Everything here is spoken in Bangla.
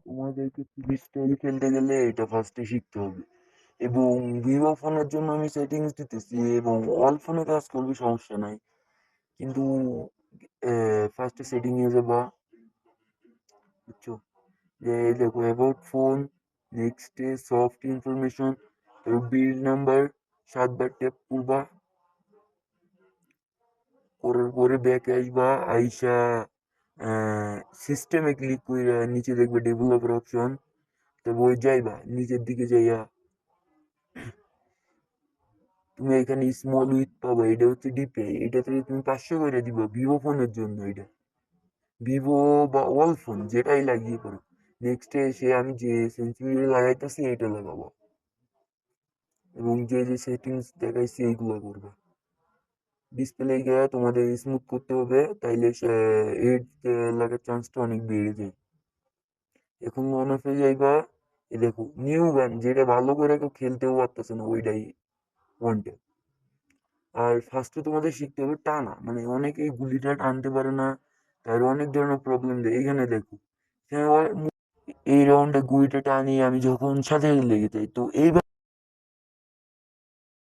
তোমাদেরকে ফ্রি স্টাইল খেলতে গেলে এটা ফার্স্টে শিখতে হবে। এবং ভিভো ফোনের জন্য আমি সেটিংস দিতেছি এবং অল ফোনে কাজ করবে, সমস্যা নাই। কিন্তু ফার্স্টে সেটিং এ যাবা, বুঝছো? যে এই দেখো অ্যাবাউট ফোন, নেক্সটে সফট ইনফরমেশন, বিল নাম্বার 7 বার ট্যাপ করবা। করার পরে ব্যাকে আসবা, আইসা সিস্টেমে ক্লিক করে নিচে দেখবে ডেভেলপার অপশন। তো বই যাইবা, নিচের দিকে যাইয়া তুমি এখানে স্মল উইথ পাবা, এটা হচ্ছে ডিপে, এটা থেকে তুমি 500 করে দিবা ভিভো ফোনের জন্য। এটা ভিভো বা অল ফোন যেটাই লাগিয়ে পারো। নেক্সট এসে আমি যে সেন্সিটিভিটি লাগাইতেছি এটা লাগাবো এবং যে যে সেটিংস দেখাইছি এইগুলো করবে। ডিসপ্লে গিয়ে তোমাদের স্মুথ করতে হবে, তাইলে সে এড লাগার চান্সটা অনেক বেড়ে যায়। এখন মনে অফে যাইবা, এ দেখো নিউ গান, যেটা ভালো করে কেউ খেলতেও পারতেছে না ওইটাই ওয়ানটে। আর ফার্স্টে তোমাদের শিখতে হবে টানা, মানে অনেকেই গুলিটা টানতে পারে না, তার অনেক ধরনের প্রবলেম দেয়। এখানে দেখো, এখানে এই রাউন্ডে গুলিটা টানি আমি যখন সাথে লেগে যাই, তো এইবার